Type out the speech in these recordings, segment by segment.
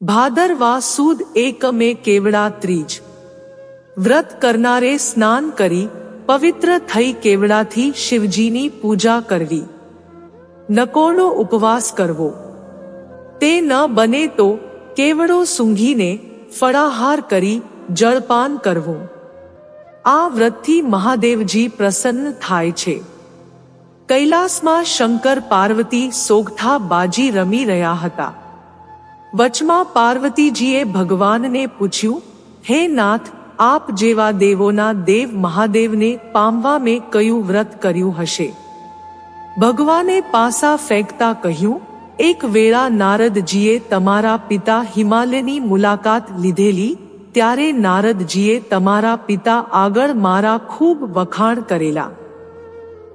ભાદરવા સુદ એકમે કેવડા ત્રીજ। વ્રત કરનારે સ્નાન કરી પવિત્ર થઈ કેવડાથી શિવજીની પૂજા કરવી। નકોરડો ઉપવાસ કરવો। તે ન બને તો કેવડો સૂંઘીને ફળાહાર કરી જળપાન કરવું। આ વ્રતથી મહાદેવજી પ્રસન્ન થાય છે। કૈલાસમાં શંકર પાર્વતી સોગઠા બાજી રમી રહ્યા હતા। વચમાં પાર્વતીજીએ ભગવાનને પૂછ્યું, હે નાથ, આપ જેવા દેવોના દેવ મહાદેવને પામવા મેં કયું વ્રત કર્યું હશે? ભગવાને પાસા ફેંકતા કહ્યું, એક વેળા નારદજીએ તમારા પિતા હિમાલયની મુલાકાત લીધેલી, ત્યારે નારદજીએ તમારા પિતા આગળ મારા ખૂબ વખાણ કરેલા।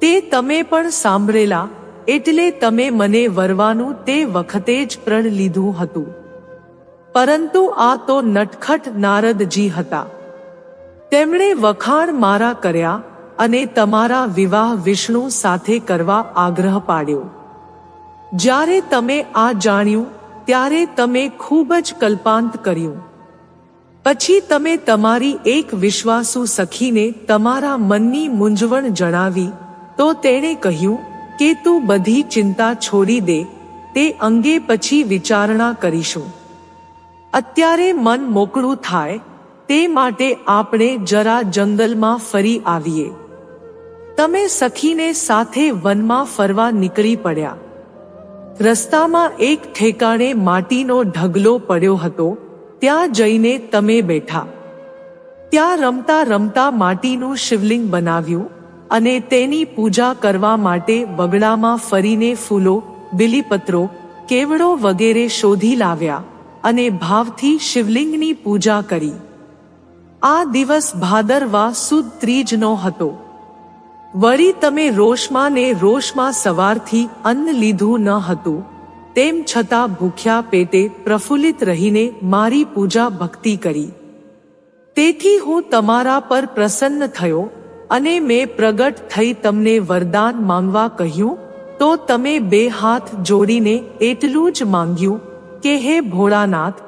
તે તમે પણ સાંભળેલા, એટલે તમે મને વરવાનું તે વખતે જ પ્રણ લીધું હતું। પરંતુ આ તો નટખટ નારદજી હતા। તેમણે વખાણ મારા કર્યા અને તમારા વિવાહ વિષ્ણુ સાથે કરવા આગ્રહ પાડ્યો। જ્યારે તમે આ જાણ્યું ત્યારે તમે ખૂબ જ કલ્પાંત કર્યું। પછી તમે તમારી એક વિશ્વાસુ સખીને તમારા મનની મૂંઝવણ જણાવી તો તેણે કહ્યું કે તું બધી ચિંતા છોડી દે, તે અંગે પછી વિચારણા કરીશું। અત્યારે મન મોકળું થાય તે માટે આપણે જરા જંગલમાં ફરી આવીએ। તમે સખીને સાથે વનમાં ફરવા નીકળી પડ્યા। રસ્તામાં એક ઠેકાણે માટીનો ઢગલો પડ્યો હતો, ત્યાં જઈને તમે બેઠા। ત્યાં રમતા રમતા માટીનું શિવલિંગ બનાવ્યું અને તેની પૂજા કરવા માટે વગડામાં ફરીને ફૂલો, બીલીપત્રો, કેવડો વગેરે શોધી લાવ્યા અને ભાવથી શિવલિંગની પૂજા કરી। આ દિવસ ભાદરવા સુદ ત્રીજનો હતો। વળી તમે રોષમાં ને રોષમાં સવારથી અન્ન લીધું ન હતું, તેમ છતાં ભૂખ્યા પેટે પ્રફુલ્લિત રહીને મારી પૂજા ભક્તિ કરી। તેથી હું તમારા પર પ્રસન્ન થયો અને મેં પ્રગટ થઈ તમને વરદાન માંગવા કહ્યું, તો તમે બે હાથ જોડીને એટલું જ માંગ્યું કે હે ભોળાનાથ,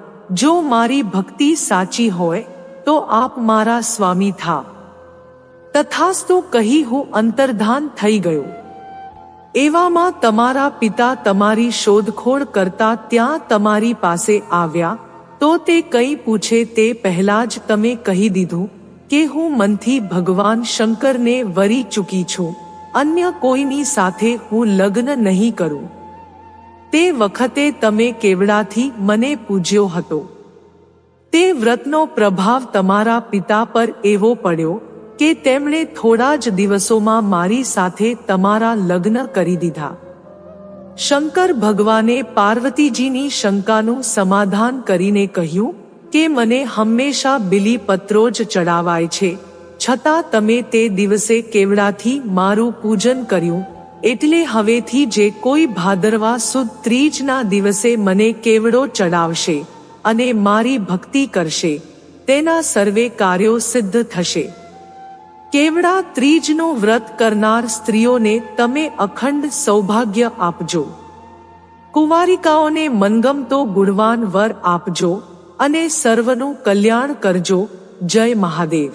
જો મારી ભક્તિ સાચી હોય તો આપ મારા સ્વામી થા। તથાસ્તુ કહી હું અંતર્ધાન થઈ ગયો। એવામાં તમારા પિતા તમારી શોધખોળ કરતા ત્યાં તમારી પાસે આવ્યા, તો તે કંઈ પૂછે તે પહેલા જ તમે કહી દીધું કે હું મનથી ભગવાન શંકરને વરી ચૂકી છું, અન્ય કોઈની સાથે હું લગ્ન નહીં કરું। તે વખતે તમે કેવડાથી મને પૂજ્યો હતો। તે વ્રતનો પ્રભાવ તમારા પિતા પર એવો પડ્યો કે તેમણે થોડા જ દિવસોમાં મારી સાથે તમારા લગ્ન કરી દીધા। શંકર ભગવાને પાર્વતીજીની શંકાનું સમાધાન કરીને કહ્યું કે મને હંમેશા બીલીપત્રો જ ચડાવાય છે, છતાં તમે તે દિવસે કેવડાથી મારું પૂજન કર્યું, એટલે હવેથી જે કોઈ ભાદરવા સુદ ત્રીજના દિવસે મને કેવડો ચડાવશે અને મારી ભક્તિ કરશે, તેના સર્વે કાર્યો સિદ્ધ થશે। કેવડા ત્રીજનું વ્રત કરનાર સ્ત્રીઓને તમે અખંડ સૌભાગ્ય આપજો। કુંવારિકાઓને મનગમતો ગુણવાન વર આપજો અને સર્વનું કલ્યાણ કરજો। જય મહાદેવ।